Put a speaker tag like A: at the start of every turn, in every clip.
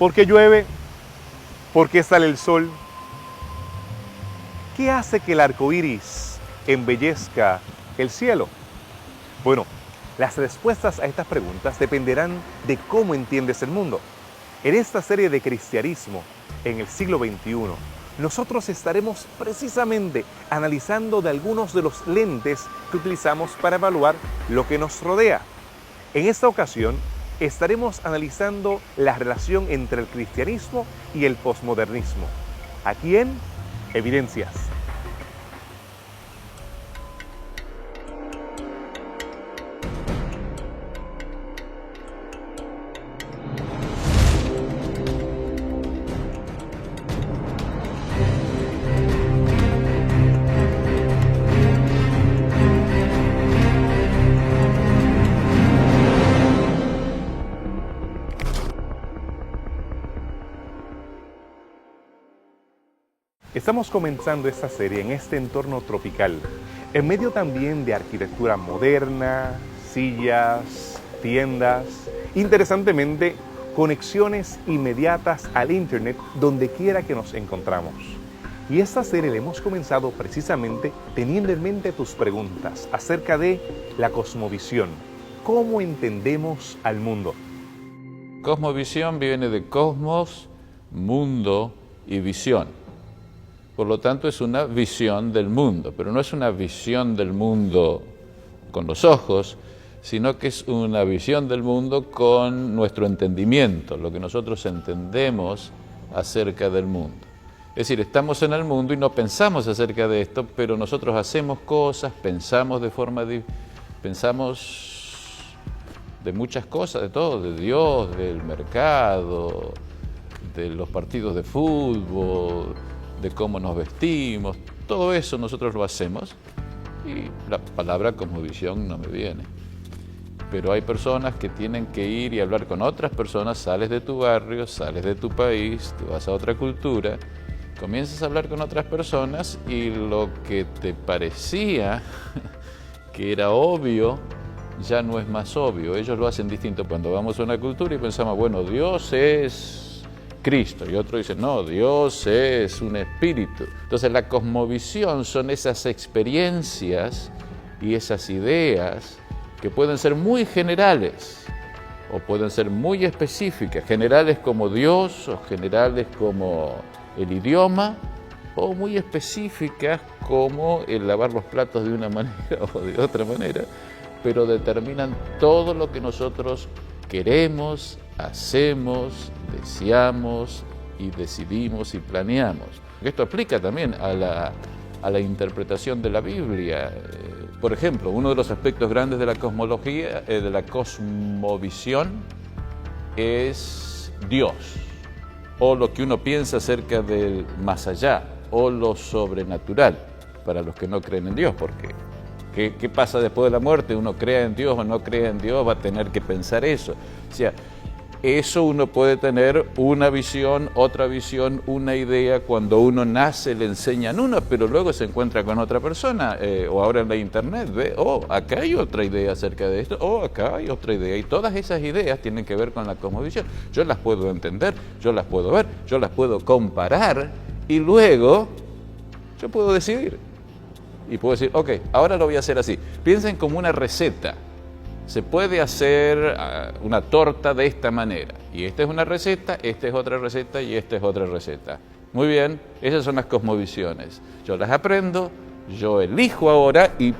A: ¿Por qué llueve? ¿Por qué sale el sol? ¿Qué hace que el arco iris embellezca el cielo? Bueno, las respuestas a estas preguntas dependerán de cómo entiendes el mundo. En esta serie de Cristianismo en el siglo XXI, nosotros estaremos precisamente analizando de algunos de los lentes que utilizamos para evaluar lo que nos rodea. En esta ocasión, estaremos analizando la relación entre el cristianismo y el posmodernismo. Aquí en Evidencias. Estamos comenzando esta serie en este entorno tropical, en medio también de arquitectura moderna, sillas, tiendas, interesantemente, conexiones inmediatas al Internet donde quiera que nos encontramos. Y esta serie la hemos comenzado precisamente teniendo en mente tus preguntas acerca de la cosmovisión. ¿Cómo entendemos al mundo?
B: Cosmovisión viene de cosmos, mundo y visión. Por lo tanto, es una visión del mundo, pero no es una visión del mundo con los ojos, sino que es una visión del mundo con nuestro entendimiento, lo que nosotros entendemos acerca del mundo. Es decir, estamos en el mundo y no pensamos acerca de esto, pero nosotros hacemos cosas, pensamos de muchas cosas, de todo, de Dios, del mercado, de los partidos de fútbol, de cómo nos vestimos, todo eso nosotros lo hacemos y la palabra cosmovisión no me viene. Pero hay personas que tienen que ir y hablar con otras personas, sales de tu barrio, sales de tu país, te vas a otra cultura, comienzas a hablar con otras personas y lo que te parecía que era obvio, ya no es más obvio. Ellos lo hacen distinto cuando vamos a una cultura y pensamos, bueno, Dios es Cristo, y otro dice, no, Dios es un espíritu. Entonces la cosmovisión son esas experiencias y esas ideas que pueden ser muy generales o pueden ser muy específicas, generales como Dios o generales como el idioma o muy específicas como el lavar los platos de una manera o de otra manera, pero determinan todo lo que nosotros queremos, hacemos, deseamos y decidimos y planeamos. Esto aplica también a la interpretación de la Biblia. Por ejemplo, uno de los aspectos grandes de la cosmología, de la cosmovisión, es Dios, o lo que uno piensa acerca del más allá, o lo sobrenatural, para los que no creen en Dios, porque ¿qué pasa después de la muerte? Uno crea en Dios o no crea en Dios, va a tener que pensar eso. O sea, eso uno puede tener una visión, otra visión, una idea. Cuando uno nace le enseñan una, pero luego se encuentra con otra persona, o ahora en la internet ve, acá hay otra idea acerca de esto, acá hay otra idea. Y todas esas ideas tienen que ver con la cosmovisión. Yo las puedo entender, yo las puedo ver, yo las puedo comparar y luego yo puedo decidir. Y puedo decir, ok, ahora lo voy a hacer así. Piensen como una receta. Se puede hacer una torta de esta manera. Y esta es una receta, esta es otra receta y esta es otra receta. Muy bien, esas son las cosmovisiones. Yo las aprendo, yo elijo ahora y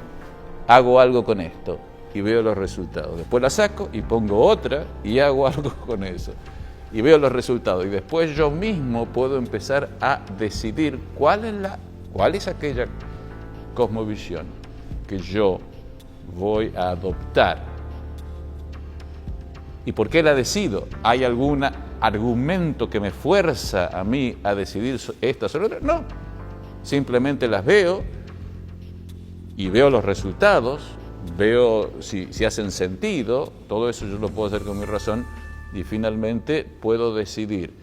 B: hago algo con esto. Y veo los resultados. Después la saco y pongo otra y hago algo con eso. Y veo los resultados. Y después yo mismo puedo empezar a decidir cuál es aquella cosmovisión que yo voy a adoptar. ¿Y por qué la decido? ¿Hay algún argumento que me fuerza a mí a decidir esta sobre otra? No, simplemente las veo y veo los resultados, veo si hacen sentido, todo eso yo lo puedo hacer con mi razón y finalmente puedo decidir.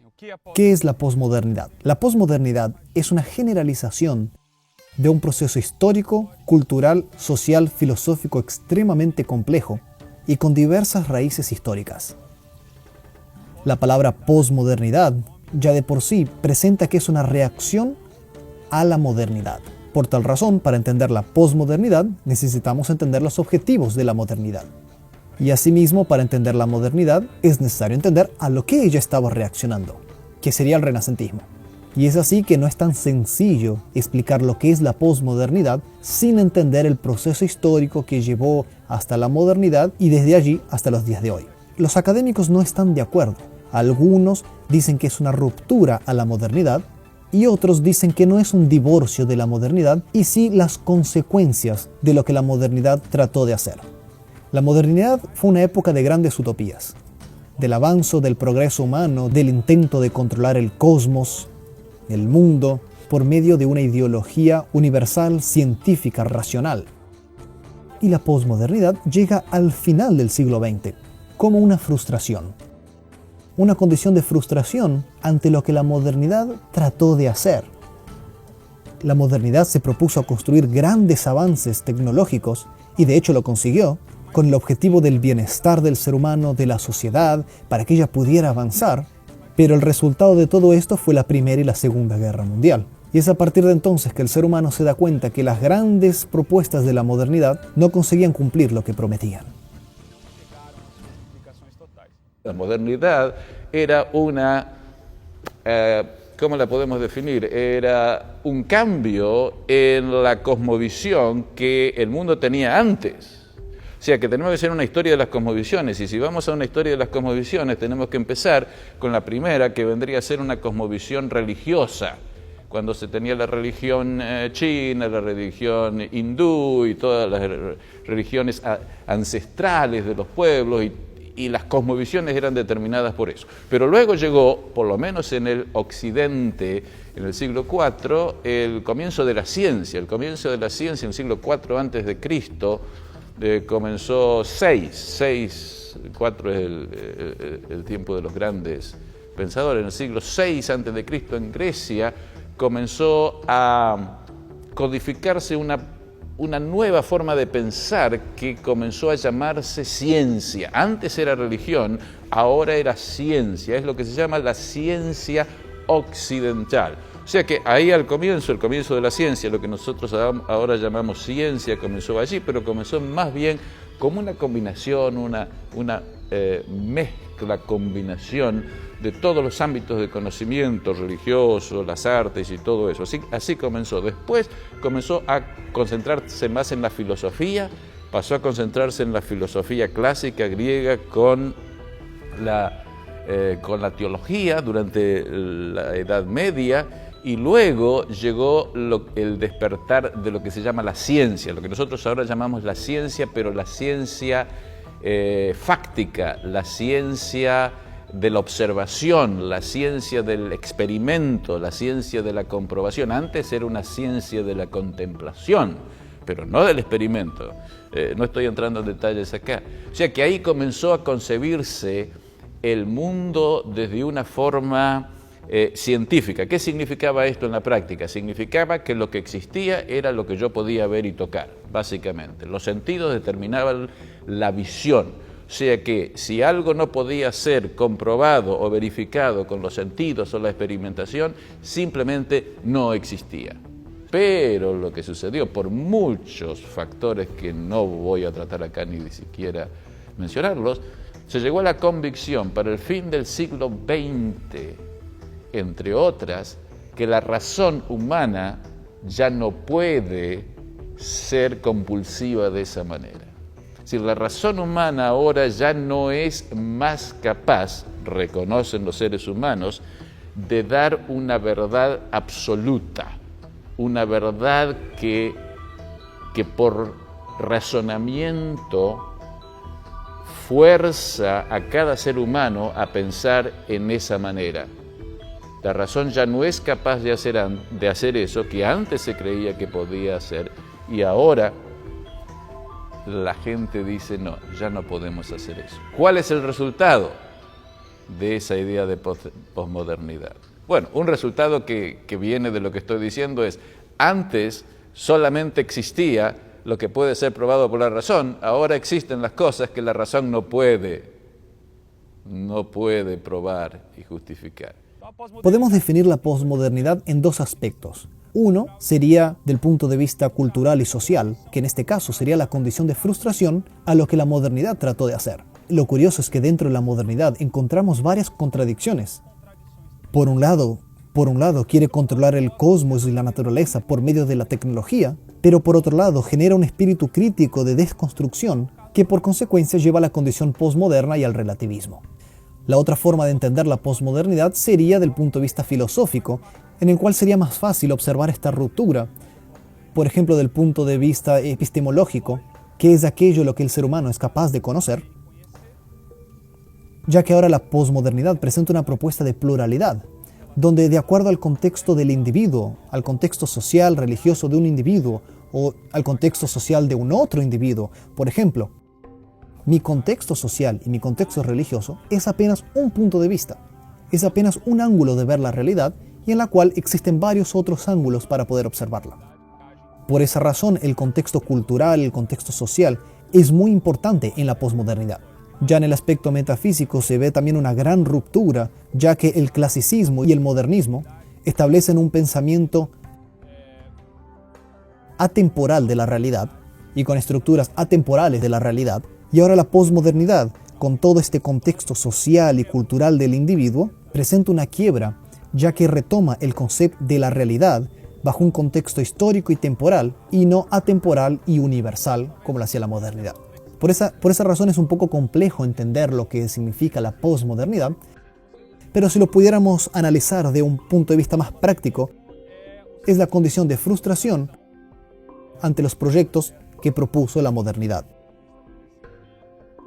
C: ¿Qué es la posmodernidad? La posmodernidad es una generalización de un proceso histórico, cultural, social, filosófico extremadamente complejo y con diversas raíces históricas. La palabra posmodernidad ya de por sí presenta que es una reacción a la modernidad. Por tal razón, para entender la posmodernidad, necesitamos entender los objetivos de la modernidad. Y asimismo, para entender la modernidad, es necesario entender a lo que ella estaba reaccionando, que sería el renacentismo. Y es así que no es tan sencillo explicar lo que es la posmodernidad sin entender el proceso histórico que llevó hasta la modernidad y desde allí hasta los días de hoy. Los académicos no están de acuerdo. Algunos dicen que es una ruptura a la modernidad y otros dicen que no es un divorcio de la modernidad y sí las consecuencias de lo que la modernidad trató de hacer. La modernidad fue una época de grandes utopías, del avance del progreso humano, del intento de controlar el cosmos, el mundo, por medio de una ideología universal, científica, racional. Y la posmodernidad llega al final del siglo XX, como una frustración. Una condición de frustración ante lo que la modernidad trató de hacer. La modernidad se propuso construir grandes avances tecnológicos, y de hecho lo consiguió, con el objetivo del bienestar del ser humano, de la sociedad, para que ella pudiera avanzar, pero el resultado de todo esto fue la Primera y la Segunda Guerra Mundial. Y es a partir de entonces que el ser humano se da cuenta que las grandes propuestas de la modernidad no conseguían cumplir lo que prometían.
B: La modernidad era una, ¿cómo la podemos definir? Era un cambio en la cosmovisión que el mundo tenía antes. O sea, que tenemos que hacer una historia de las cosmovisiones, y si vamos a una historia de las cosmovisiones, tenemos que empezar con la primera, que vendría a ser una cosmovisión religiosa, cuando se tenía la religión china, la religión hindú y todas las religiones ancestrales de los pueblos, y las cosmovisiones eran determinadas por eso. Pero luego llegó, por lo menos en el occidente, en el siglo IV, el comienzo de la ciencia. El comienzo de la ciencia en el siglo IV antes de Cristo, comenzó 4 es el tiempo de los grandes pensadores. En el siglo VI antes de Cristo, en Grecia, comenzó a codificarse una nueva forma de pensar que comenzó a llamarse ciencia. Antes era religión, ahora era ciencia. Es lo que se llama la ciencia occidental. O sea que ahí el comienzo de la ciencia, lo que nosotros ahora llamamos ciencia, comenzó allí, pero comenzó más bien como una combinación, una mezcla, combinación de todos los ámbitos de conocimiento religioso, las artes y todo eso. Así comenzó. Después comenzó a concentrarse más en la filosofía, pasó a concentrarse en la filosofía clásica griega con la teología durante la Edad Media, y luego llegó el despertar de lo que se llama la ciencia, lo que nosotros ahora llamamos la ciencia, pero la ciencia fáctica, la ciencia de la observación, la ciencia del experimento, la ciencia de la comprobación. Antes era una ciencia de la contemplación, pero no del experimento. No estoy entrando en detalles acá. O sea que ahí comenzó a concebirse el mundo desde una forma científica. ¿Qué significaba esto en la práctica? Significaba que lo que existía era lo que yo podía ver y tocar, básicamente. Los sentidos determinaban la visión. O sea que si algo no podía ser comprobado o verificado con los sentidos o la experimentación, simplemente no existía. Pero lo que sucedió por muchos factores que no voy a tratar acá ni siquiera mencionarlos, se llegó a la convicción para el fin del siglo XX, entre otras, que la razón humana ya no puede ser compulsiva de esa manera. Es decir, la razón humana ahora ya no es más capaz, reconocen los seres humanos, de dar una verdad absoluta, una verdad que por razonamiento fuerza a cada ser humano a pensar en esa manera. La razón ya no es capaz de hacer eso que antes se creía que podía hacer, y ahora la gente dice, no, ya no podemos hacer eso. ¿Cuál es el resultado de esa idea de posmodernidad? Bueno, un resultado que viene de lo que estoy diciendo es, antes solamente existía lo que puede ser probado por la razón, ahora existen las cosas que la razón no puede no puede probar y justificar.
C: Podemos definir la posmodernidad en dos aspectos. Uno sería del punto de vista cultural y social, que en este caso sería la condición de frustración a lo que la modernidad trató de hacer. Lo curioso es que dentro de la modernidad encontramos varias contradicciones. Por un lado quiere controlar el cosmos y la naturaleza por medio de la tecnología, pero por otro lado genera un espíritu crítico de desconstrucción que por consecuencia lleva a la condición posmoderna y al relativismo. La otra forma de entender la posmodernidad sería del punto de vista filosófico, en el cual sería más fácil observar esta ruptura, por ejemplo del punto de vista epistemológico, que es aquello lo que el ser humano es capaz de conocer, ya que ahora la posmodernidad presenta una propuesta de pluralidad, donde de acuerdo al contexto del individuo, al contexto social, religioso de un individuo, o al contexto social de un otro individuo, por ejemplo, mi contexto social y mi contexto religioso es apenas un punto de vista, es apenas un ángulo de ver la realidad y en la cual existen varios otros ángulos para poder observarla. Por esa razón, el contexto cultural, el contexto social, es muy importante en la posmodernidad. Ya en el aspecto metafísico se ve también una gran ruptura, ya que el clasicismo y el modernismo establecen un pensamiento atemporal de la realidad y con estructuras atemporales de la realidad, y ahora la posmodernidad, con todo este contexto social y cultural del individuo, presenta una quiebra, ya que retoma el concepto de la realidad bajo un contexto histórico y temporal, y no atemporal y universal como lo hacía la modernidad. Por esa razón es un poco complejo entender lo que significa la posmodernidad, pero si lo pudiéramos analizar de un punto de vista más práctico, es la condición de frustración ante los proyectos que propuso la modernidad.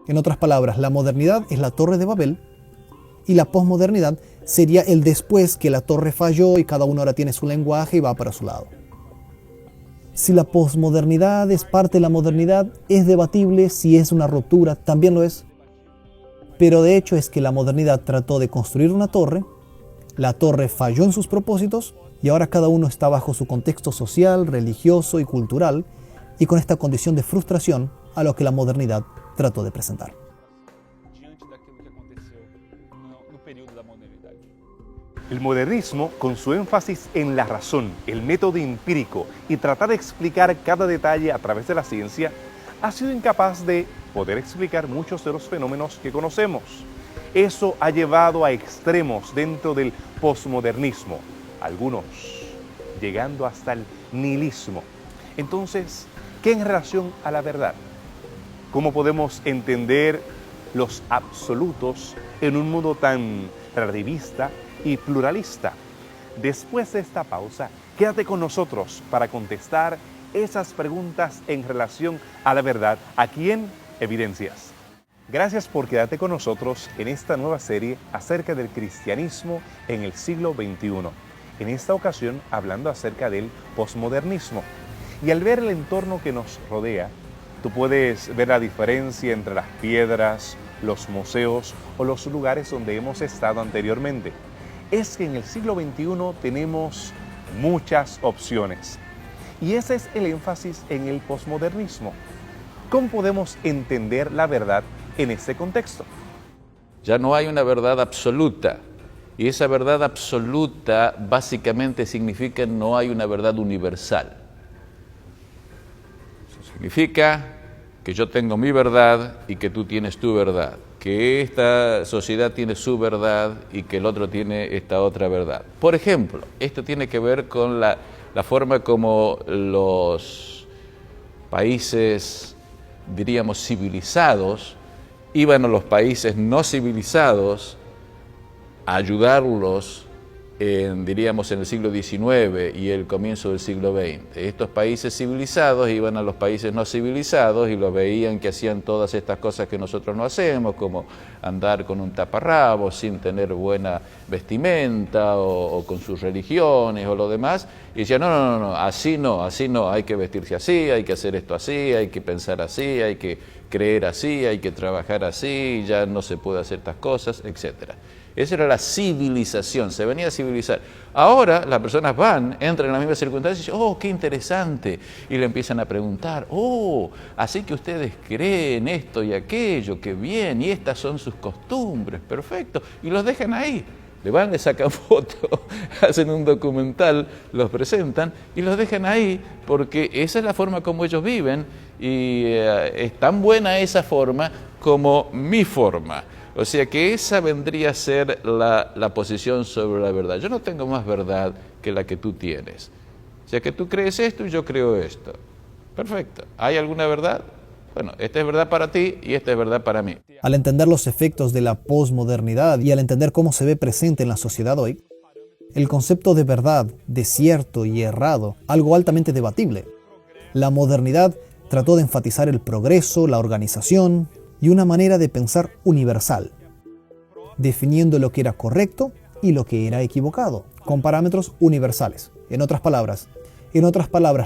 C: En otras palabras, la modernidad es la Torre de Babel y la posmodernidad sería el después que la torre falló y cada uno ahora tiene su lenguaje y va para su lado. Si la posmodernidad es parte de la modernidad, es debatible. Si es una ruptura, también lo es. Pero de hecho es que la modernidad trató de construir una torre, la torre falló en sus propósitos y ahora cada uno está bajo su contexto social, religioso y cultural y con esta condición de frustración a lo que la modernidad trató de presentar.
A: El modernismo, con su énfasis en la razón, el método empírico y tratar de explicar cada detalle a través de la ciencia, ha sido incapaz de poder explicar muchos de los fenómenos que conocemos. Eso ha llevado a extremos dentro del posmodernismo, algunos llegando hasta el nihilismo. Entonces, ¿qué en relación a la verdad? ¿Cómo podemos entender los absolutos en un mundo tan relativista y pluralista? Después de esta pausa, quédate con nosotros para contestar esas preguntas en relación a la verdad aquí en Evidencias. Gracias por quedarte con nosotros en esta nueva serie acerca del cristianismo en el siglo XXI. En esta ocasión hablando acerca del posmodernismo. Y al ver el entorno que nos rodea, tú puedes ver la diferencia entre las piedras, los museos o los lugares donde hemos estado anteriormente. Es que en el siglo XXI tenemos muchas opciones. Y ese es el énfasis en el posmodernismo. ¿Cómo podemos entender la verdad en este contexto?
B: Ya no hay una verdad absoluta. Y esa verdad absoluta básicamente significa no hay una verdad universal. Eso significa que yo tengo mi verdad y que tú tienes tu verdad, que esta sociedad tiene su verdad y que el otro tiene esta otra verdad. Por ejemplo, esto tiene que ver con la forma como los países, diríamos, civilizados, iban a los países no civilizados a ayudarlos diríamos, en el siglo XIX y el comienzo del siglo XX. Estos países civilizados iban a los países no civilizados y los veían que hacían todas estas cosas que nosotros no hacemos, como andar con un taparrabo sin tener buena vestimenta o con sus religiones o lo demás, y decían, no, así no, hay que vestirse así, hay que hacer esto así, hay que pensar así, hay que creer así, hay que trabajar así, ya no se puede hacer estas cosas, etc. Esa era la civilización, se venía a civilizar. Ahora las personas entran en las mismas circunstancias y dicen, oh, qué interesante, y le empiezan a preguntar, oh, así que ustedes creen esto y aquello, qué bien, y estas son sus costumbres, perfecto, y los dejan ahí. Le sacan fotos, hacen un documental, los presentan y los dejan ahí porque esa es la forma como ellos viven y es tan buena esa forma como mi forma. O sea que esa vendría a ser la posición sobre la verdad. Yo no tengo más verdad que la que tú tienes. O sea que tú crees esto y yo creo esto. Perfecto. ¿Hay alguna verdad? Bueno, esta es verdad para ti y esta es verdad para mí.
C: Al entender los efectos de la posmodernidad y al entender cómo se ve presente en la sociedad hoy, el concepto de verdad, de cierto y errado, algo altamente debatible. La modernidad trató de enfatizar el progreso, la organización y una manera de pensar universal, definiendo lo que era correcto y lo que era equivocado, con parámetros universales. En otras palabras,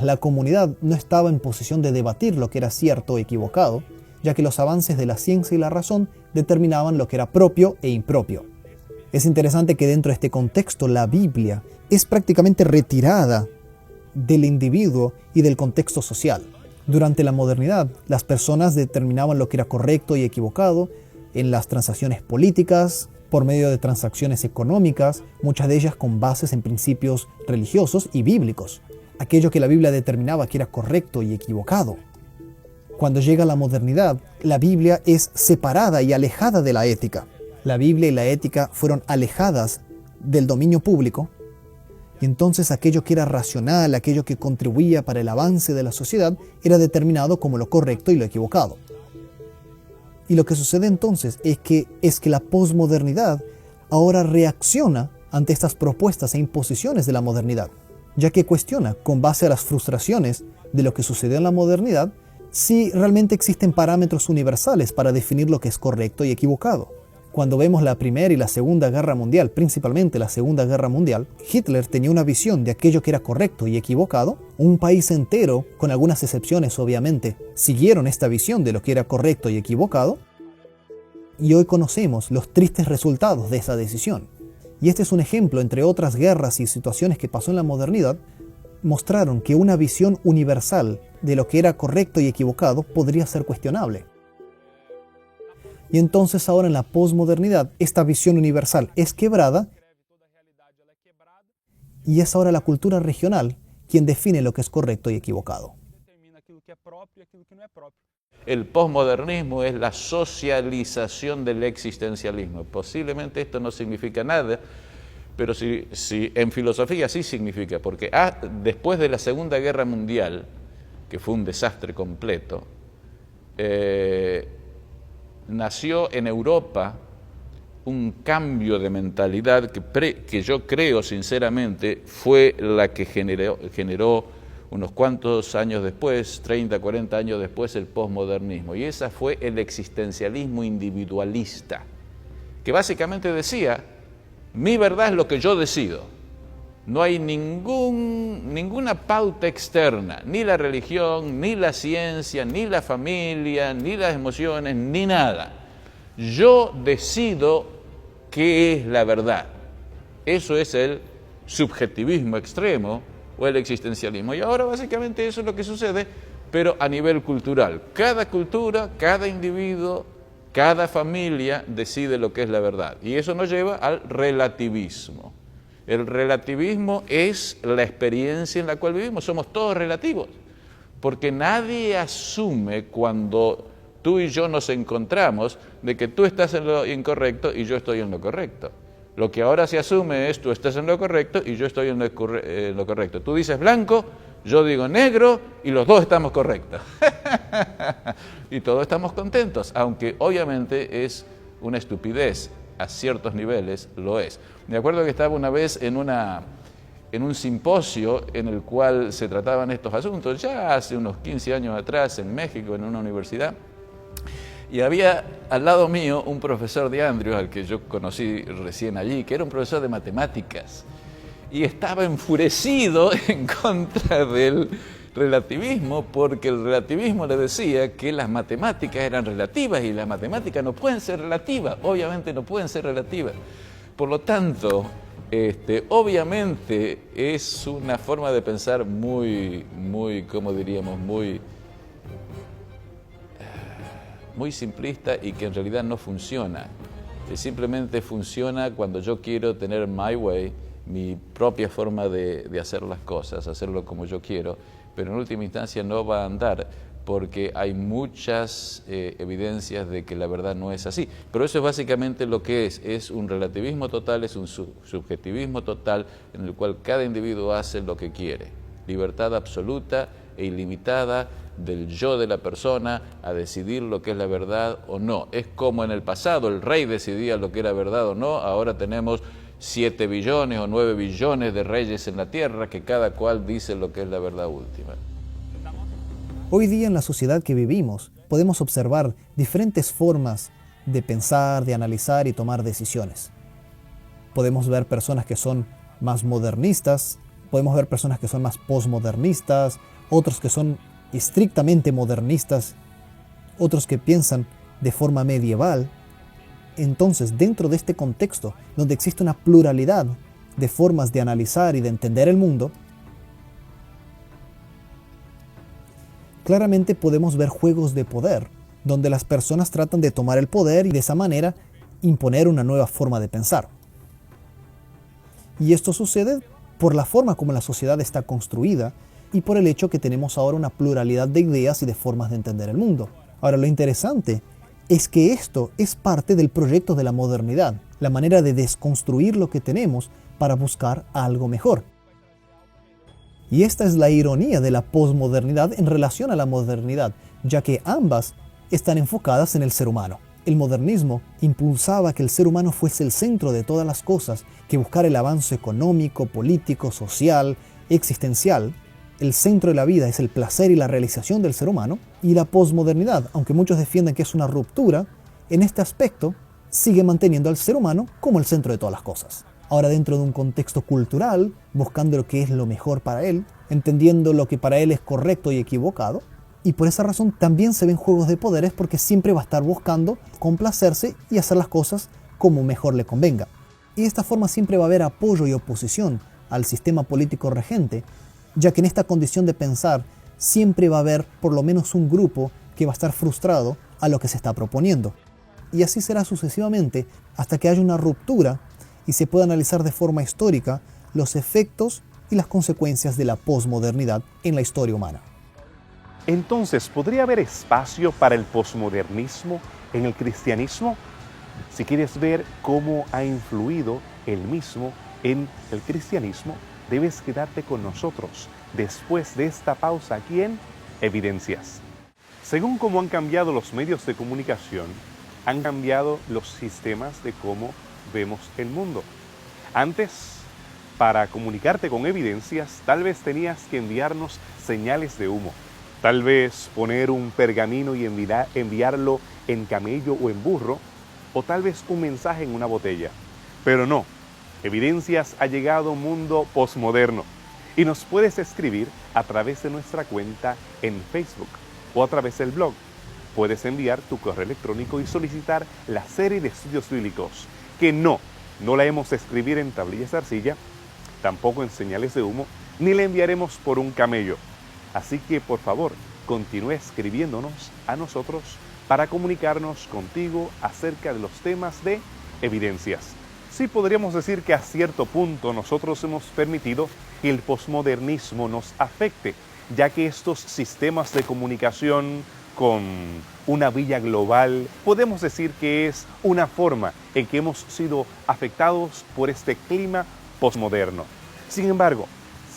C: la comunidad no estaba en posición de debatir lo que era cierto o equivocado, ya que los avances de la ciencia y la razón determinaban lo que era propio e impropio. Es interesante que dentro de este contexto la Biblia es prácticamente retirada del individuo y del contexto social. Durante la modernidad, las personas determinaban lo que era correcto y equivocado en las transacciones políticas, por medio de transacciones económicas, muchas de ellas con bases en principios religiosos y bíblicos. Aquello que la Biblia determinaba que era correcto y equivocado. Cuando llega la modernidad, la Biblia es separada y alejada de la ética. La Biblia y la ética fueron alejadas del dominio público, y entonces aquello que era racional, aquello que contribuía para el avance de la sociedad, era determinado como lo correcto y lo equivocado. Y lo que sucede entonces es que la posmodernidad ahora reacciona ante estas propuestas e imposiciones de la modernidad, ya que cuestiona, con base a las frustraciones de lo que sucedió en la modernidad, si realmente existen parámetros universales para definir lo que es correcto y equivocado. Cuando vemos la Primera y la Segunda Guerra Mundial, principalmente la Segunda Guerra Mundial, Hitler tenía una visión de aquello que era correcto y equivocado. Un país entero, con algunas excepciones obviamente, siguieron esta visión de lo que era correcto y equivocado, y hoy conocemos los tristes resultados de esa decisión. Y este es un ejemplo, entre otras guerras y situaciones que pasó en la modernidad, mostraron que una visión universal de lo que era correcto y equivocado podría ser cuestionable. Y entonces ahora en la posmodernidad, esta visión universal es quebrada y es ahora la cultura regional quien define lo que es correcto y equivocado.
B: El posmodernismo es la socialización del existencialismo. Posiblemente esto no significa nada, pero sí, en filosofía sí significa, porque después de la Segunda Guerra Mundial, que fue un desastre completo, nació en Europa un cambio de mentalidad que yo creo sinceramente fue la que generó unos cuantos años después, 30, 40 años después, el posmodernismo. Y esa fue el existencialismo individualista, que básicamente decía, mi verdad es lo que yo decido. No hay ninguna pauta externa, ni la religión, ni la ciencia, ni la familia, ni las emociones, ni nada. Yo decido qué es la verdad. Eso es el subjetivismo extremo o el existencialismo. Y ahora básicamente eso es lo que sucede, pero a nivel cultural. Cada cultura, cada individuo, cada familia decide lo que es la verdad. Y eso nos lleva al relativismo. El relativismo es la experiencia en la cual vivimos. Somos todos relativos, porque nadie asume cuando tú y yo nos encontramos de que tú estás en lo incorrecto y yo estoy en lo correcto. Lo que ahora se asume es tú estás en lo correcto y yo estoy en lo correcto. Tú dices blanco, yo digo negro y los dos estamos correctos. Y todos estamos contentos, aunque obviamente es una estupidez. A ciertos niveles lo es. Me acuerdo que estaba una vez en un simposio en el cual se trataban estos asuntos, ya hace unos 15 años atrás en México, en una universidad, y había al lado mío un profesor de Andrews, al que yo conocí recién allí, que era un profesor de matemáticas, y estaba enfurecido en contra relativismo porque el relativismo le decía que las matemáticas eran relativas y las matemáticas no pueden ser relativas, obviamente no pueden ser relativas. Por lo tanto, obviamente es una forma de pensar muy, ¿cómo diríamos? Muy simplista y que en realidad no funciona. Simplemente funciona cuando yo quiero tener my way, mi propia forma de hacer las cosas, hacerlo como yo quiero, pero en última instancia no va a andar porque hay muchas evidencias de que la verdad no es así. Pero eso es básicamente lo que es un relativismo total, es un subjetivismo total en el cual cada individuo hace lo que quiere. Libertad absoluta e ilimitada del yo de la persona a decidir lo que es la verdad o no. Es como en el pasado el rey decidía lo que era verdad o no, ahora tenemos 7 billones o 9 billones de reyes en la tierra que cada cual dice lo que es la verdad última.
C: Hoy día en la sociedad que vivimos podemos observar diferentes formas de pensar, de analizar y tomar decisiones. Podemos ver personas que son más modernistas, podemos ver personas que son más posmodernistas, otros que son estrictamente modernistas, otros que piensan de forma medieval. Entonces, dentro de este contexto, donde existe una pluralidad de formas de analizar y de entender el mundo, claramente podemos ver juegos de poder, donde las personas tratan de tomar el poder y de esa manera imponer una nueva forma de pensar. Y esto sucede por la forma como la sociedad está construida y por el hecho que tenemos ahora una pluralidad de ideas y de formas de entender el mundo. Ahora, lo interesante es que esto es parte del proyecto de la modernidad, la manera de desconstruir lo que tenemos para buscar algo mejor. Y esta es la ironía de la posmodernidad en relación a la modernidad, ya que ambas están enfocadas en el ser humano. El modernismo impulsaba que el ser humano fuese el centro de todas las cosas, que buscara el avance económico, político, social, existencial. El centro de la vida es el placer y la realización del ser humano, y la posmodernidad, aunque muchos defienden que es una ruptura, en este aspecto sigue manteniendo al ser humano como el centro de todas las cosas. Ahora, dentro de un contexto cultural, buscando lo que es lo mejor para él, entendiendo lo que para él es correcto y equivocado, y por esa razón también se ven juegos de poderes porque siempre va a estar buscando complacerse y hacer las cosas como mejor le convenga. Y de esta forma siempre va a haber apoyo y oposición al sistema político regente, ya que en esta condición de pensar siempre va a haber por lo menos un grupo que va a estar frustrado a lo que se está proponiendo. Y así será sucesivamente hasta que haya una ruptura y se pueda analizar de forma histórica los efectos y las consecuencias de la posmodernidad en la historia humana.
A: Entonces, ¿podría haber espacio para el posmodernismo en el cristianismo? Si quieres ver cómo ha influido el mismo en el cristianismo, debes quedarte con nosotros después de esta pausa aquí en Evidencias. Según cómo han cambiado los medios de comunicación, han cambiado los sistemas de cómo vemos el mundo. Antes, para comunicarte con Evidencias, tal vez tenías que enviarnos señales de humo. Tal vez poner un pergamino y enviarlo en camello o en burro, o tal vez un mensaje en una botella. Pero no, Evidencias ha llegado a un mundo posmoderno y nos puedes escribir a través de nuestra cuenta en Facebook o a través del blog. Puedes enviar tu correo electrónico y solicitar la serie de estudios bíblicos, que no la hemos de escribir en tablillas de arcilla, tampoco en señales de humo, ni la enviaremos por un camello. Así que, por favor, continúe escribiéndonos a nosotros para comunicarnos contigo acerca de los temas de Evidencias. Sí, podríamos decir que a cierto punto nosotros hemos permitido que el posmodernismo nos afecte, ya que estos sistemas de comunicación con una villa global, podemos decir que es una forma en que hemos sido afectados por este clima posmoderno. Sin embargo,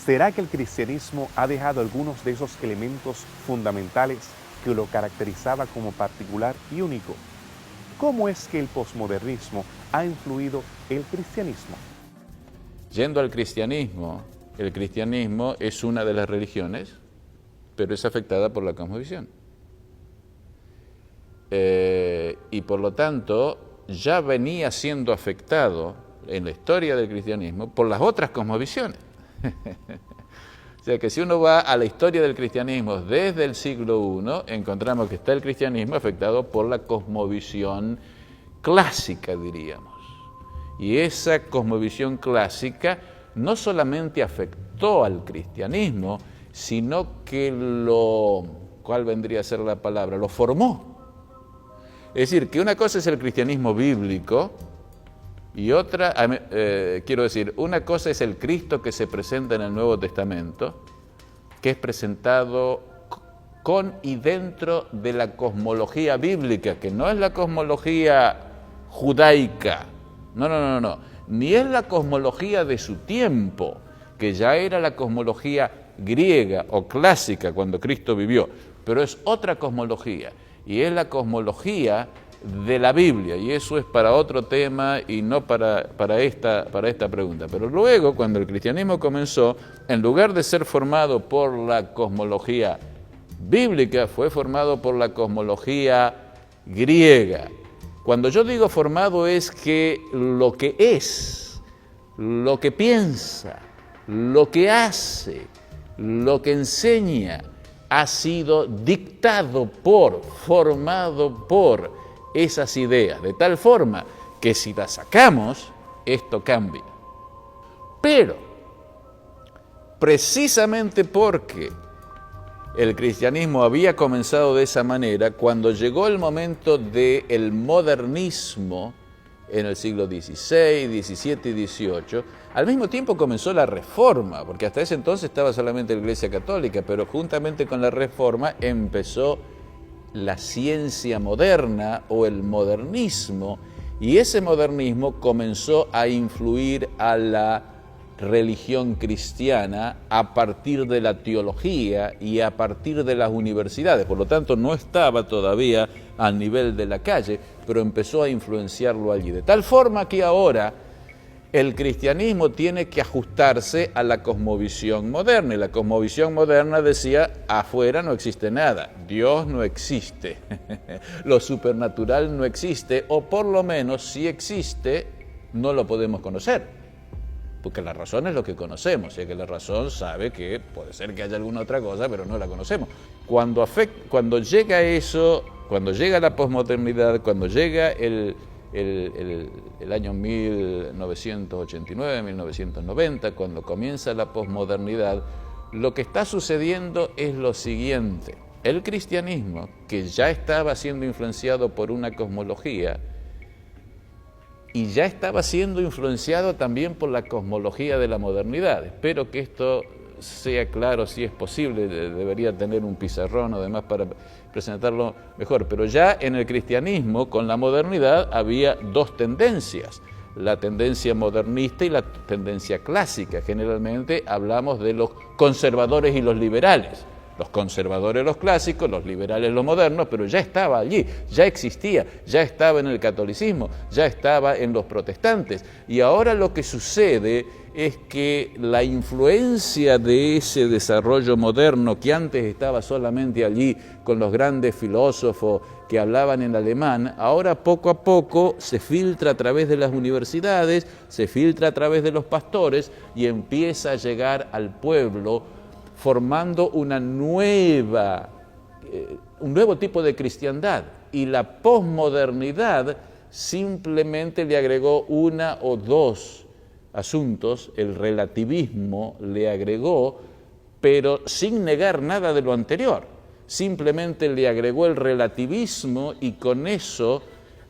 A: ¿será que el cristianismo ha dejado algunos de esos elementos fundamentales que lo caracterizaba como particular y único? ¿Cómo es que el posmodernismo ha influido el cristianismo?
B: Yendo al cristianismo, el cristianismo es una de las religiones, pero es afectada por la cosmovisión. Y por lo tanto, ya venía siendo afectado en la historia del cristianismo por las otras cosmovisiones. O sea que si uno va a la historia del cristianismo desde el siglo I, encontramos que está el cristianismo afectado por la cosmovisión clásica, diríamos. Y esa cosmovisión clásica no solamente afectó al cristianismo, sino que ¿cuál vendría a ser la palabra? Lo formó. Es decir, que una cosa es el cristianismo bíblico y otra, una cosa es el Cristo que se presenta en el Nuevo Testamento, que es presentado con y dentro de la cosmología bíblica, que no es la cosmología judaica, no, ni es la cosmología de su tiempo, que ya era la cosmología griega o clásica cuando Cristo vivió, pero es otra cosmología, y es la cosmología de la Biblia, y eso es para otro tema y no para esta pregunta. Pero luego, cuando el cristianismo comenzó, en lugar de ser formado por la cosmología bíblica, fue formado por la cosmología griega. Cuando yo digo formado es que lo que es, lo que piensa, lo que hace, lo que enseña, ha sido dictado formado por esas ideas, de tal forma que si las sacamos, esto cambia. Pero, precisamente porque el cristianismo había comenzado de esa manera, cuando llegó el momento del modernismo en el siglo XVI, XVII y XVIII, al mismo tiempo comenzó la Reforma, porque hasta ese entonces estaba solamente la Iglesia Católica, pero juntamente con la Reforma empezó la ciencia moderna o el modernismo, y ese modernismo comenzó a influir a la religión cristiana a partir de la teología y a partir de las universidades. Por lo tanto, no estaba todavía al nivel de la calle, pero empezó a influenciarlo allí. De tal forma que ahora el cristianismo tiene que ajustarse a la cosmovisión moderna. Y la cosmovisión moderna decía, afuera no existe nada, Dios no existe, lo supernatural no existe, o por lo menos si existe, no lo podemos conocer. Porque la razón es lo que conocemos, y que la razón sabe que puede ser que haya alguna otra cosa, pero no la conocemos. Cuando llega eso, cuando llega la posmodernidad, cuando llega el año 1989, 1990, cuando comienza la posmodernidad, lo que está sucediendo es lo siguiente. El cristianismo, que ya estaba siendo influenciado por una cosmología, y ya estaba siendo influenciado también por la cosmología de la modernidad. Espero que esto sea claro, si es posible, debería tener un pizarrón o demás para presentarlo mejor, pero ya en el cristianismo, con la modernidad, había dos tendencias, la tendencia modernista y la tendencia clásica. Generalmente hablamos de los conservadores y los liberales. Los conservadores los clásicos, los liberales los modernos, pero ya estaba allí, ya existía, ya estaba en el catolicismo, ya estaba en los protestantes. Y ahora lo que sucede es que la influencia de ese desarrollo moderno, que antes estaba solamente allí con los grandes filósofos que hablaban en alemán, ahora poco a poco se filtra a través de las universidades, se filtra a través de los pastores y empieza a llegar al pueblo, formando un nuevo tipo de cristiandad. Y la posmodernidad simplemente le agregó una o dos asuntos, el relativismo le agregó, pero sin negar nada de lo anterior. Simplemente le agregó el relativismo y con eso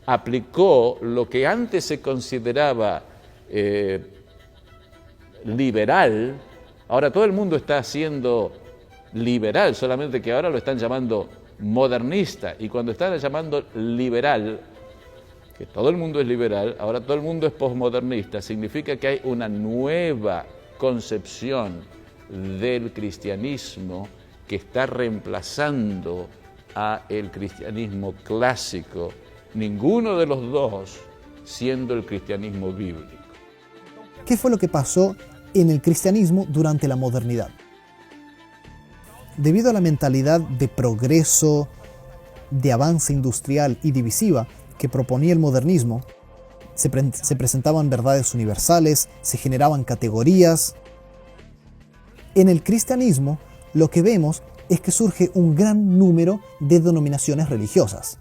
B: aplicó lo que antes se consideraba liberal. Ahora todo el mundo está siendo liberal, solamente que ahora lo están llamando modernista. Y cuando están llamando liberal, que todo el mundo es liberal, ahora todo el mundo es posmodernista, significa que hay una nueva concepción del cristianismo que está reemplazando a el cristianismo clásico, ninguno de los dos siendo el cristianismo bíblico.
C: ¿Qué fue lo que pasó en el cristianismo durante la modernidad? Debido a la mentalidad de progreso, de avance industrial y divisiva que proponía el modernismo, se presentaban verdades universales, se generaban categorías, En el cristianismo, lo que vemos es que surge un gran número de denominaciones religiosas.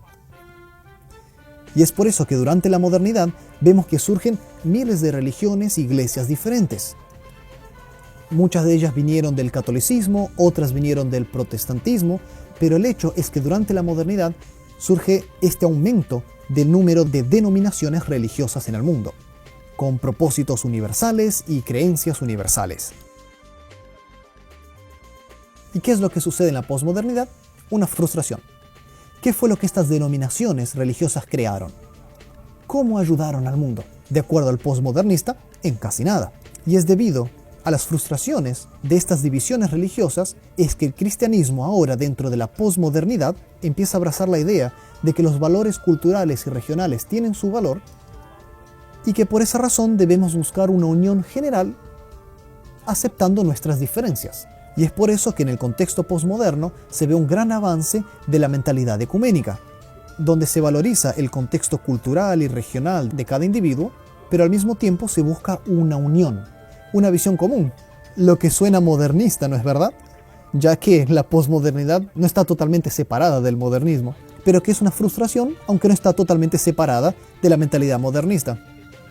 C: Y es por eso que durante la modernidad vemos que surgen miles de religiones e iglesias diferentes. Muchas de ellas vinieron del catolicismo, otras vinieron del protestantismo, pero el hecho es que durante la modernidad surge este aumento del número de denominaciones religiosas en el mundo, con propósitos universales y creencias universales. ¿Y qué es lo que sucede en la posmodernidad? Una frustración. ¿Qué fue lo que estas denominaciones religiosas crearon? ¿Cómo ayudaron al mundo? De acuerdo al posmodernista, en casi nada. Y es debido a las frustraciones de estas divisiones religiosas es que el cristianismo ahora, dentro de la posmodernidad, empieza a abrazar la idea de que los valores culturales y regionales tienen su valor y que por esa razón debemos buscar una unión general aceptando nuestras diferencias. Y es por eso que en el contexto posmoderno se ve un gran avance de la mentalidad ecuménica, donde se valoriza el contexto cultural y regional de cada individuo, pero al mismo tiempo se busca una unión, una visión común, lo que suena modernista, ¿no es verdad? Ya que la posmodernidad no está totalmente separada del modernismo, pero que es una frustración, aunque no está totalmente separada de la mentalidad modernista.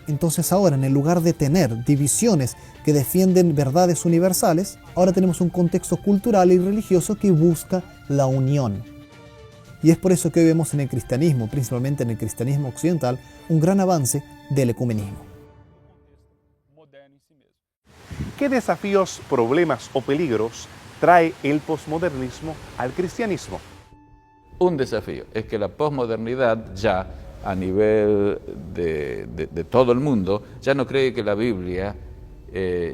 C: Entonces ahora, en el lugar de tener divisiones que defienden verdades universales, ahora tenemos un contexto cultural y religioso que busca la unión. Y es por eso que hoy vemos en el cristianismo, principalmente en el cristianismo occidental, un gran avance del ecumenismo.
A: ¿Qué desafíos, problemas o peligros trae el posmodernismo al cristianismo?
B: Un desafío es que la posmodernidad ya a nivel de todo el mundo ya no cree que la Biblia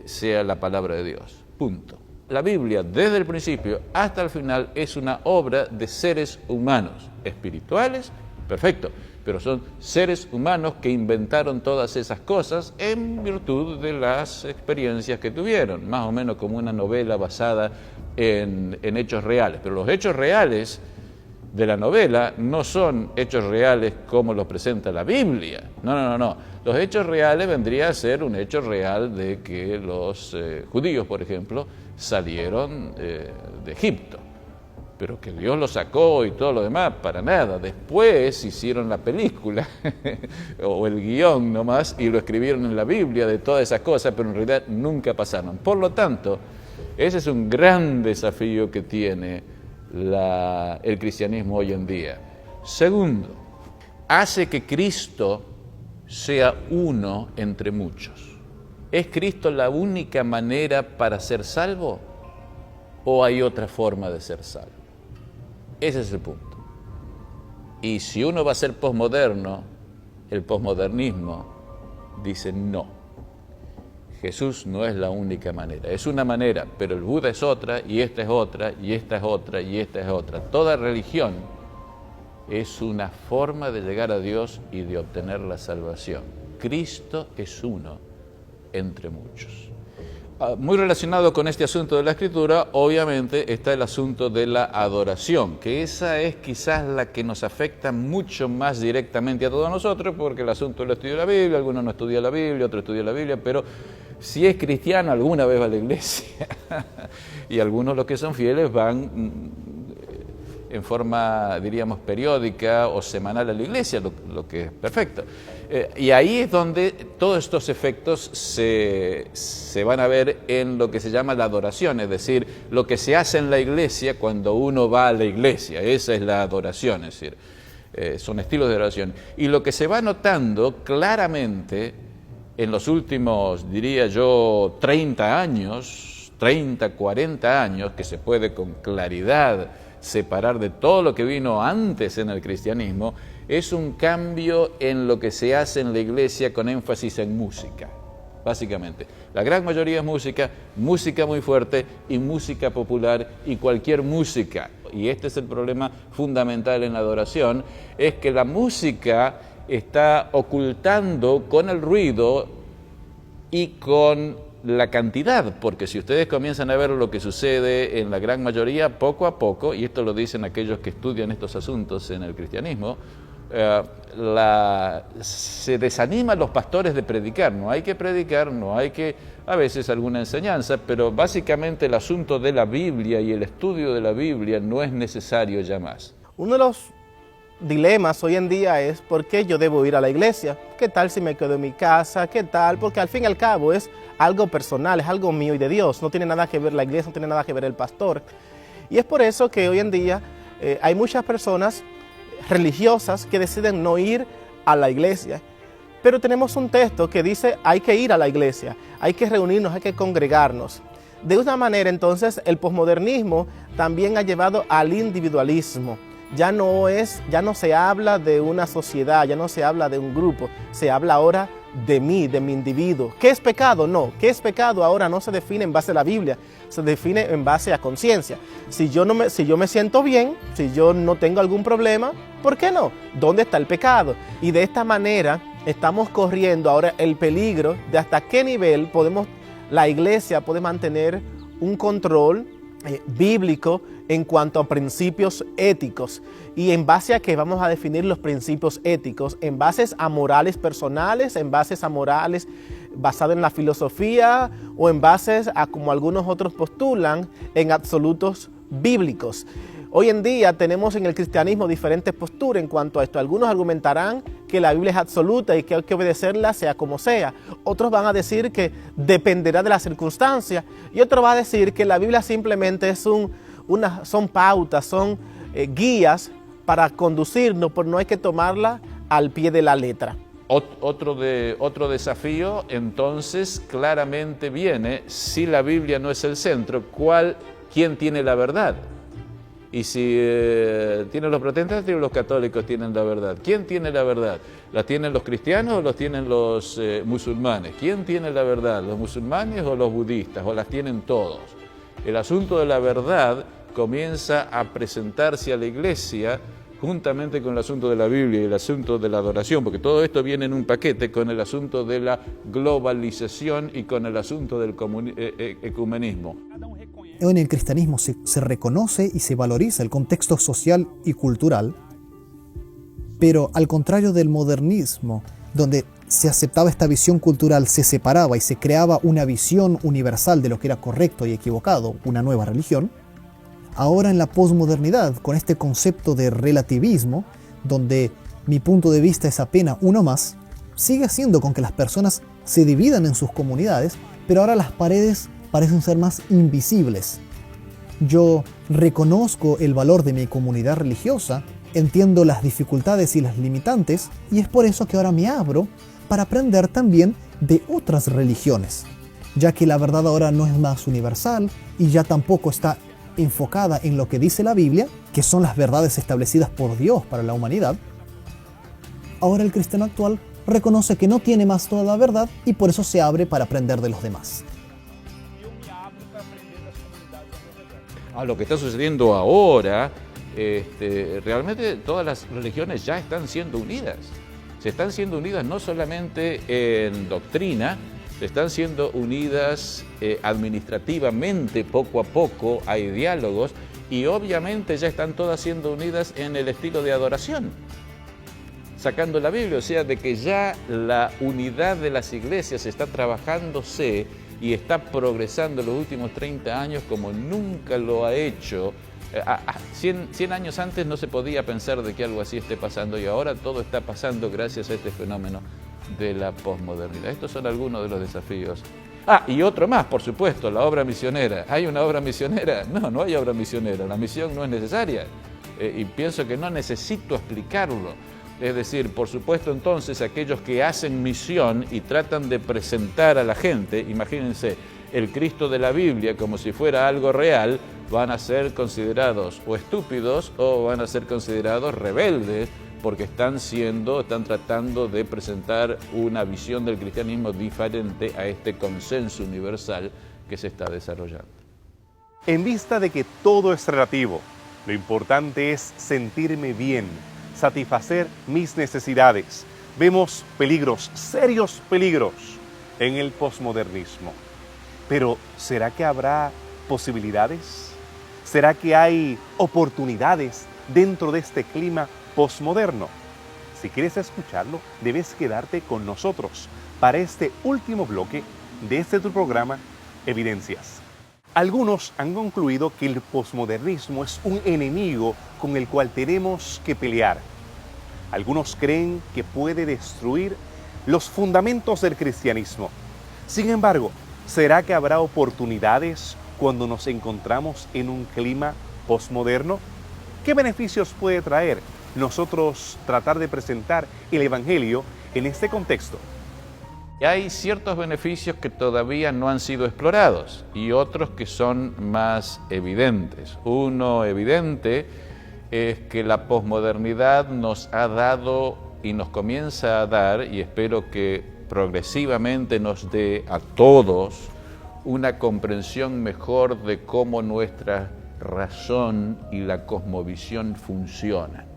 B: sea la palabra de Dios. Punto. La Biblia desde el principio hasta el final es una obra de seres humanos, espirituales, perfecto, pero son seres humanos que inventaron todas esas cosas en virtud de las experiencias que tuvieron, más o menos como una novela basada en hechos reales. Pero los hechos reales de la novela no son hechos reales como los presenta la Biblia. No. Los hechos reales vendría a ser un hecho real de que los judíos, por ejemplo, salieron de Egipto. Pero que Dios los sacó y todo lo demás, para nada. Después hicieron la película o el guión nomás y lo escribieron en la Biblia de todas esas cosas, pero en realidad nunca pasaron. Por lo tanto, ese es un gran desafío que tiene el cristianismo hoy en día. Segundo, hace que Cristo sea uno entre muchos. ¿Es Cristo la única manera para ser salvo o hay otra forma de ser salvo? Ese es el punto. Y si uno va a ser posmoderno, el posmodernismo dice no. Jesús no es la única manera, es una manera, pero el Buda es otra, y esta es otra, y esta es otra, y esta es otra. Toda religión es una forma de llegar a Dios y de obtener la salvación. Cristo es uno entre muchos. Muy relacionado con este asunto de la Escritura, obviamente está el asunto de la adoración, que esa es quizás la que nos afecta mucho más directamente a todos nosotros, porque el asunto del estudio de la Biblia, algunos no estudian la Biblia, otros estudian la Biblia, pero si es cristiano alguna vez va a la iglesia y algunos los que son fieles van en forma, diríamos, periódica o semanal a la iglesia, lo que es perfecto. Y ahí es donde todos estos efectos se van a ver en lo que se llama la adoración, es decir, lo que se hace en la iglesia cuando uno va a la iglesia, esa es la adoración, es decir, son estilos de adoración. Y lo que se va notando claramente en los últimos, diría yo, 30 años, 30, 40 años, que se puede con claridad separar de todo lo que vino antes en el cristianismo, es un cambio en lo que se hace en la iglesia con énfasis en música, básicamente. La gran mayoría es música, música muy fuerte y música popular y cualquier música. Y este es el problema fundamental en la adoración, es que la música está ocultando con el ruido y con la cantidad, porque si ustedes comienzan a ver lo que sucede en la gran mayoría, poco a poco, y esto lo dicen aquellos que estudian estos asuntos en el cristianismo, se desanima a los pastores de predicar. No hay que predicar, no hay que, a veces alguna enseñanza, pero básicamente el asunto de la Biblia y el estudio de la Biblia no es necesario ya más.
D: Uno de los dilemas hoy en día es ¿por qué yo debo ir a la iglesia? ¿Qué tal si me quedo en mi casa? ¿Qué tal? Porque al fin y al cabo es algo personal, es algo mío y de Dios. No tiene nada que ver la iglesia, no tiene nada que ver el pastor. Y es por eso que hoy en día hay muchas personas religiosas que deciden no ir a la iglesia. Pero tenemos un texto que dice hay que ir a la iglesia, hay que reunirnos, hay que congregarnos. De una manera entonces el posmodernismo también ha llevado al individualismo. Ya no se habla de una sociedad, ya no se habla de un grupo, se habla ahora de mí, de mi individuo. ¿Qué es pecado? No, ¿qué es pecado? Ahora no se define en base a la Biblia, se define en base a conciencia. Si yo me siento bien, si yo no tengo algún problema, ¿por qué no? ¿Dónde está el pecado? Y de esta manera estamos corriendo ahora el peligro de hasta qué nivel la iglesia puede mantener un control bíblico en cuanto a principios éticos. Y en base a que vamos a definir los principios éticos, en bases a morales personales, en bases a morales basadas en la filosofía o en bases a, como algunos otros postulan, en absolutos bíblicos. Hoy en día tenemos en el cristianismo diferentes posturas en cuanto a esto. Algunos argumentarán que la Biblia es absoluta y que hay que obedecerla sea como sea. Otros van a decir que dependerá de las circunstancias. Y otros van a decir que la Biblia simplemente son pautas, son guías para conducirnos, pero no hay que tomarla al pie de la letra.
B: Otro desafío entonces claramente viene, si la Biblia no es el centro, ¿quién tiene la verdad? Y si tienen los protestantes o los católicos tienen la verdad. ¿Quién tiene la verdad? ¿La tienen los cristianos o la tienen los musulmanes? ¿Quién tiene la verdad? ¿Los musulmanes o los budistas? ¿O las tienen todos? El asunto de la verdad comienza a presentarse a la iglesia juntamente con el asunto de la Biblia y el asunto de la adoración, porque todo esto viene en un paquete con el asunto de la globalización y con el asunto del ecumenismo.
C: En el cristianismo se reconoce y se valoriza el contexto social y cultural, pero al contrario del modernismo, donde se aceptaba esta visión cultural, se separaba y se creaba una visión universal de lo que era correcto y equivocado, una nueva religión, ahora en la posmodernidad, con este concepto de relativismo, donde mi punto de vista es apenas uno más, sigue haciendo con que las personas se dividan en sus comunidades, pero ahora las paredes parecen ser más invisibles. Yo reconozco el valor de mi comunidad religiosa, entiendo las dificultades y las limitantes, y es por eso que ahora me abro para aprender también de otras religiones, ya que la verdad ahora no es más universal y ya tampoco está enfocada en lo que dice la Biblia, que son las verdades establecidas por Dios para la humanidad. Ahora el cristiano actual reconoce que no tiene más toda la verdad y por eso se abre para aprender de los demás.
B: Lo que está sucediendo ahora, realmente todas las religiones ya están siendo unidas. Se están siendo unidas no solamente en doctrina, se están siendo unidas administrativamente, poco a poco, hay diálogos, y obviamente ya están todas siendo unidas en el estilo de adoración, sacando la Biblia, o sea, de que ya la unidad de las iglesias está trabajándose y está progresando en los últimos 30 años como nunca lo ha hecho. 100 años antes no se podía pensar de que algo así esté pasando y ahora todo está pasando gracias a este fenómeno de la posmodernidad. Estos son algunos de los desafíos. Y otro más, por supuesto, la obra misionera. ¿Hay una obra misionera? No, no hay obra misionera. La misión no es necesaria y pienso que no necesito explicarlo. Es decir, por supuesto, entonces, aquellos que hacen misión y tratan de presentar a la gente, imagínense, el Cristo de la Biblia como si fuera algo real, van a ser considerados o estúpidos o van a ser considerados rebeldes porque están tratando de presentar una visión del cristianismo diferente a este consenso universal que se está desarrollando.
A: En vista de que todo es relativo, lo importante es sentirme bien, satisfacer mis necesidades. Vemos peligros, serios peligros, en el posmodernismo. Pero, ¿será que habrá posibilidades? ¿Será que hay oportunidades dentro de este clima posmoderno? Si quieres escucharlo, debes quedarte con nosotros para este último bloque de este tu programa, Evidencias. Algunos han concluido que el posmodernismo es un enemigo con el cual tenemos que pelear. Algunos creen que puede destruir los fundamentos del cristianismo. Sin embargo, ¿será que habrá oportunidades cuando nos encontramos en un clima posmoderno? ¿Qué beneficios puede traer nosotros tratar de presentar el Evangelio en este contexto?
B: Y hay ciertos beneficios que todavía no han sido explorados y otros que son más evidentes. Uno evidente es que la posmodernidad nos ha dado y nos comienza a dar, y espero que progresivamente nos dé a todos una comprensión mejor de cómo nuestra razón y la cosmovisión funcionan.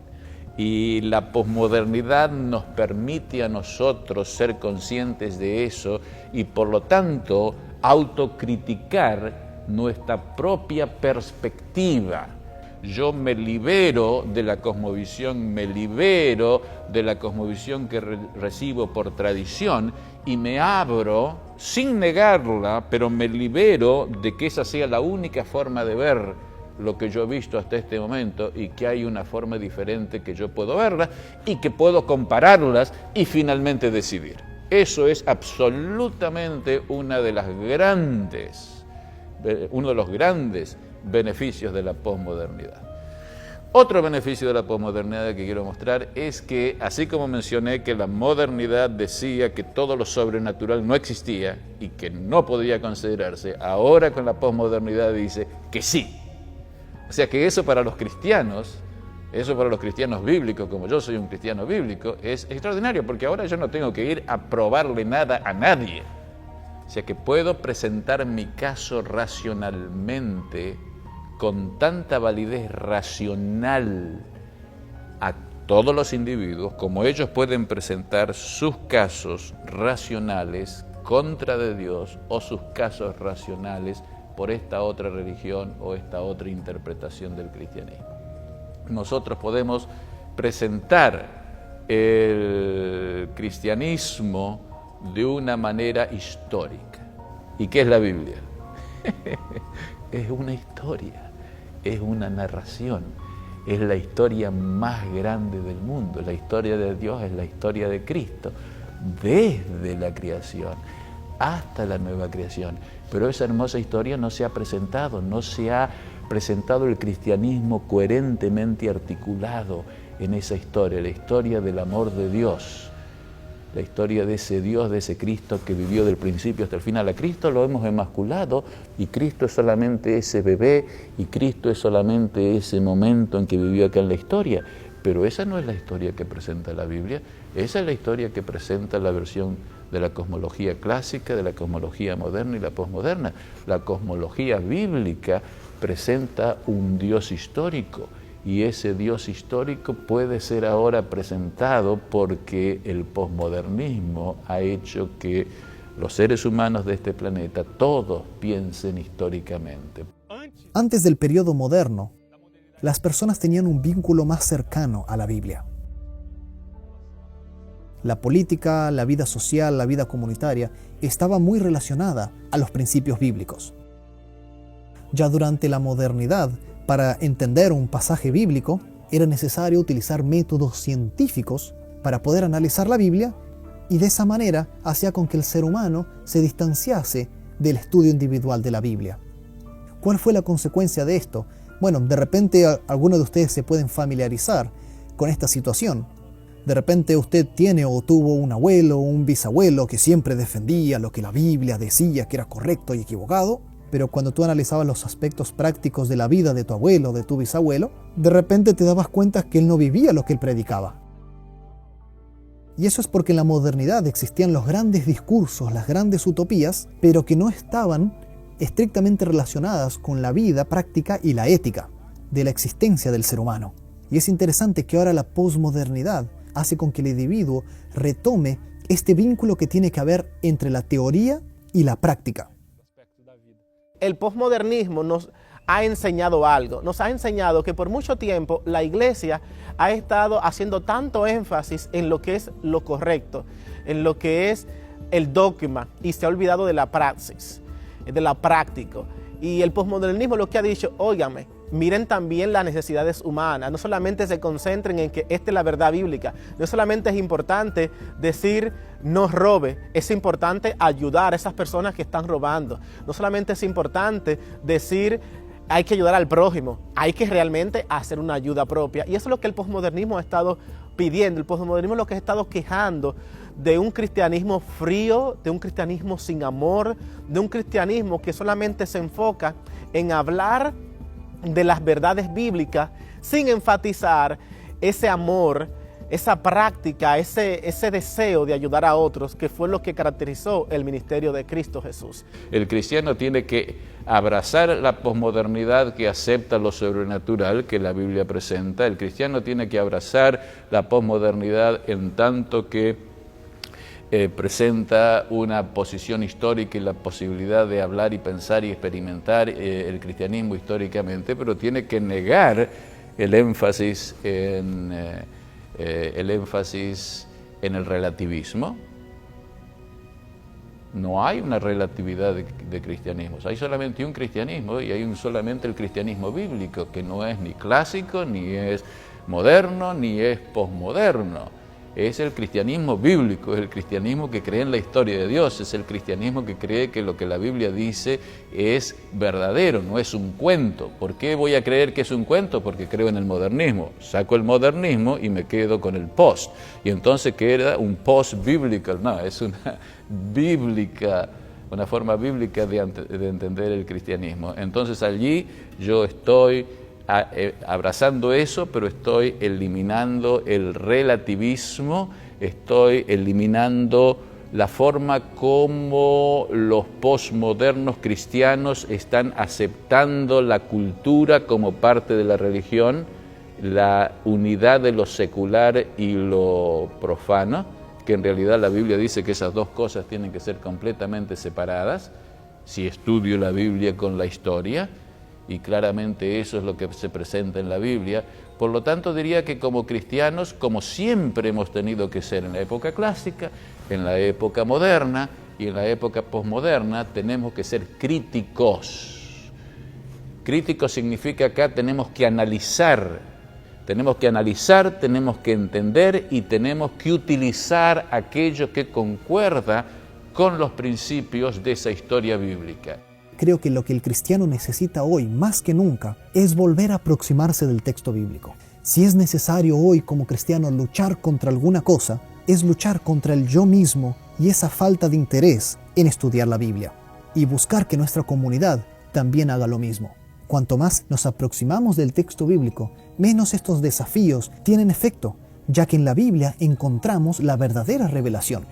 B: Y la posmodernidad nos permite a nosotros ser conscientes de eso y por lo tanto autocriticar nuestra propia perspectiva. Yo me libero de la cosmovisión, me libero de la cosmovisión que recibo por tradición y me abro, sin negarla, pero me libero de que esa sea la única forma de ver lo que yo he visto hasta este momento y que hay una forma diferente que yo puedo verla y que puedo compararlas y finalmente decidir. Eso es absolutamente uno de los grandes beneficios de la posmodernidad. Otro beneficio de la posmodernidad que quiero mostrar es que, así como mencioné que la modernidad decía que todo lo sobrenatural no existía y que no podía considerarse, ahora con la posmodernidad dice que sí. O sea que eso para los cristianos bíblicos, como yo soy un cristiano bíblico, es extraordinario, porque ahora yo no tengo que ir a probarle nada a nadie. O sea que puedo presentar mi caso racionalmente, con tanta validez racional a todos los individuos, como ellos pueden presentar sus casos racionales contra de Dios o sus casos racionales por esta otra religión o esta otra interpretación del cristianismo. Nosotros podemos presentar el cristianismo de una manera histórica. ¿Y qué es la Biblia? Es una historia, es una narración, es la historia más grande del mundo. La historia de Dios es la historia de Cristo, desde la creación hasta la nueva creación. Pero esa hermosa historia no se ha presentado el cristianismo coherentemente articulado en esa historia, la historia del amor de Dios, la historia de ese Dios, de ese Cristo que vivió del principio hasta el final. A Cristo lo hemos emasculado y Cristo es solamente ese bebé y Cristo es solamente ese momento en que vivió acá en la historia. Pero esa no es la historia que presenta la Biblia, esa es la historia que presenta la versión de la cosmología clásica, de la cosmología moderna y la posmoderna. La cosmología bíblica presenta un Dios histórico y ese Dios histórico puede ser ahora presentado porque el posmodernismo ha hecho que los seres humanos de este planeta todos piensen históricamente.
C: Antes del periodo moderno, las personas tenían un vínculo más cercano a la Biblia. La política, la vida social, la vida comunitaria estaba muy relacionada a los principios bíblicos. Ya durante la modernidad, para entender un pasaje bíblico, era necesario utilizar métodos científicos para poder analizar la Biblia, y de esa manera hacía con que el ser humano se distanciase del estudio individual de la Biblia. ¿Cuál fue la consecuencia de esto? Bueno, de repente algunos de ustedes se pueden familiarizar con esta situación. De repente usted tiene o tuvo un abuelo o un bisabuelo que siempre defendía lo que la Biblia decía que era correcto y equivocado, pero cuando tú analizabas los aspectos prácticos de la vida de tu abuelo o de tu bisabuelo, de repente te dabas cuenta que él no vivía lo que él predicaba. Y eso es porque en la modernidad existían los grandes discursos, las grandes utopías, pero que no estaban estrictamente relacionadas con la vida práctica y la ética de la existencia del ser humano. Y es interesante que ahora la posmodernidad hace con que el individuo retome este vínculo que tiene que haber entre la teoría y la práctica.
D: El posmodernismo nos ha enseñado algo. Nos ha enseñado que por mucho tiempo la iglesia ha estado haciendo tanto énfasis en lo que es lo correcto, en lo que es el dogma, y se ha olvidado de la praxis, de la práctica. Y el posmodernismo lo que ha dicho, óigame, miren también las necesidades humanas, no solamente se concentren en que esta es la verdad bíblica, no solamente es importante decir no robe, es importante ayudar a esas personas que están robando, no solamente es importante decir hay que ayudar al prójimo, hay que realmente hacer una ayuda propia. Y eso es lo que el posmodernismo ha estado pidiendo. El posmodernismo es lo que ha estado quejando de un cristianismo frío, de un cristianismo sin amor, de un cristianismo que solamente se enfoca en hablar de las verdades bíblicas sin enfatizar ese amor, esa práctica, ese deseo de ayudar a otros, que fue lo que caracterizó el ministerio de Cristo Jesús.
B: El cristiano tiene que abrazar la posmodernidad que acepta lo sobrenatural que la Biblia presenta. El cristiano tiene que abrazar la posmodernidad en tanto que presenta una posición histórica y la posibilidad de hablar y pensar y experimentar el cristianismo históricamente, pero tiene que negar el énfasis en el relativismo. No hay una relatividad de cristianismos, hay solamente un cristianismo y hay solamente el cristianismo bíblico, que no es ni clásico, ni es moderno, ni es posmoderno. Es el cristianismo bíblico, es el cristianismo que cree en la historia de Dios, es el cristianismo que cree que lo que la Biblia dice es verdadero, no es un cuento. ¿Por qué voy a creer que es un cuento? Porque creo en el modernismo. Saco el modernismo y me quedo con el post. Y entonces queda un post-biblical. No, es una bíblica, una forma bíblica de entender el cristianismo. Entonces allí yo estoy abrazando eso, pero estoy eliminando el relativismo, estoy eliminando la forma como los posmodernos cristianos están aceptando la cultura como parte de la religión, la unidad de lo secular y lo profano, que en realidad la Biblia dice que esas dos cosas tienen que ser completamente separadas, si estudio la Biblia con la historia, y claramente eso es lo que se presenta en la Biblia. Por lo tanto, diría que como cristianos, como siempre hemos tenido que ser en la época clásica, en la época moderna y en la época posmoderna, tenemos que ser críticos. Crítico significa acá tenemos que analizar, tenemos que entender y tenemos que utilizar aquello que concuerda con los principios de esa historia bíblica.
C: Creo que lo que el cristiano necesita hoy, más que nunca, es volver a aproximarse del texto bíblico. Si es necesario hoy como cristiano luchar contra alguna cosa, es luchar contra el yo mismo y esa falta de interés en estudiar la Biblia, y buscar que nuestra comunidad también haga lo mismo. Cuanto más nos aproximamos del texto bíblico, menos estos desafíos tienen efecto, ya que en la Biblia encontramos la verdadera revelación.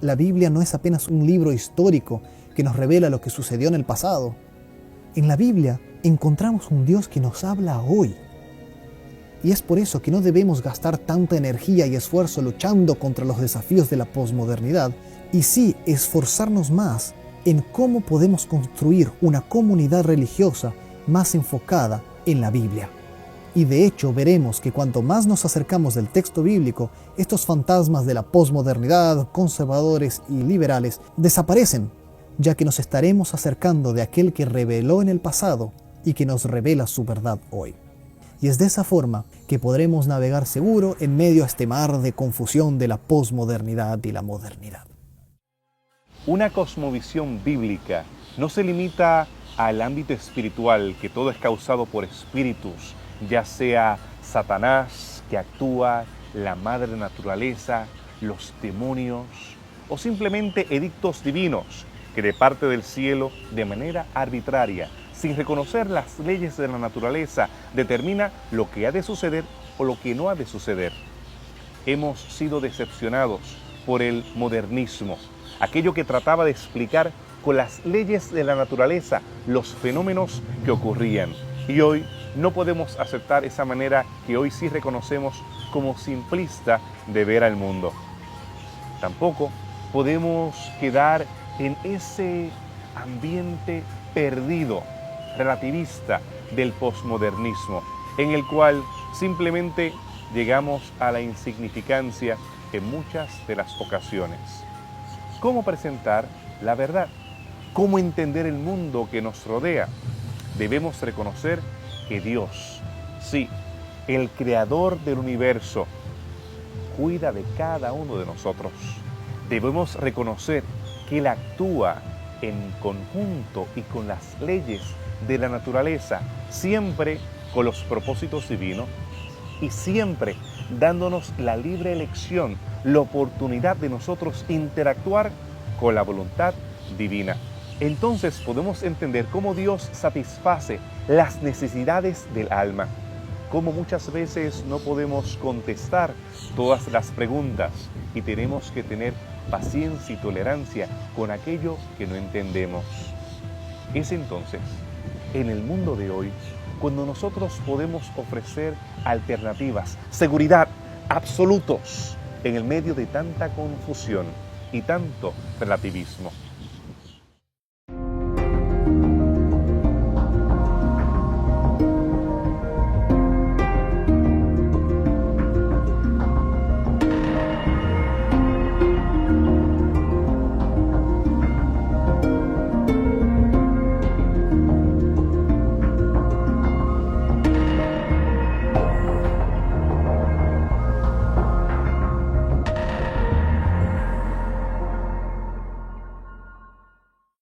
C: La Biblia no es apenas un libro histórico que nos revela lo que sucedió en el pasado. En la Biblia encontramos un Dios que nos habla hoy. Y es por eso que no debemos gastar tanta energía y esfuerzo luchando contra los desafíos de la posmodernidad, y sí esforzarnos más en cómo podemos construir una comunidad religiosa más enfocada en la Biblia. Y de hecho veremos que cuanto más nos acercamos del texto bíblico, estos fantasmas de la posmodernidad, conservadores y liberales, desaparecen, ya que nos estaremos acercando de aquel que reveló en el pasado y que nos revela su verdad hoy. Y es de esa forma que podremos navegar seguro en medio a este mar de confusión de la posmodernidad y la modernidad.
A: Una cosmovisión bíblica no se limita al ámbito espiritual, que todo es causado por espíritus, ya sea Satanás que actúa, la madre naturaleza, los demonios o simplemente edictos divinos que de parte del cielo, de manera arbitraria, sin reconocer las leyes de la naturaleza, determina lo que ha de suceder o lo que no ha de suceder. Hemos sido decepcionados por el modernismo, aquello que trataba de explicar con las leyes de la naturaleza los fenómenos que ocurrían. Y hoy no podemos aceptar esa manera que hoy sí reconocemos como simplista de ver al mundo. Tampoco podemos quedar en ese ambiente perdido relativista del posmodernismo, en el cual simplemente llegamos a la insignificancia en muchas de las ocasiones. ¿Cómo presentar la verdad? ¿Cómo entender el mundo que nos rodea? Debemos reconocer que Dios, sí, el creador del universo, cuida de cada uno de nosotros. Debemos reconocer que Él actúa en conjunto y con las leyes de la naturaleza, siempre con los propósitos divinos y siempre dándonos la libre elección, la oportunidad de nosotros interactuar con la voluntad divina. Entonces podemos entender cómo Dios satisface las necesidades del alma, cómo muchas veces no podemos contestar todas las preguntas y tenemos que tener paciencia y tolerancia con aquello que no entendemos. Es entonces, en el mundo de hoy, cuando nosotros podemos ofrecer alternativas, seguridad, absolutos, en el medio de tanta confusión y tanto relativismo.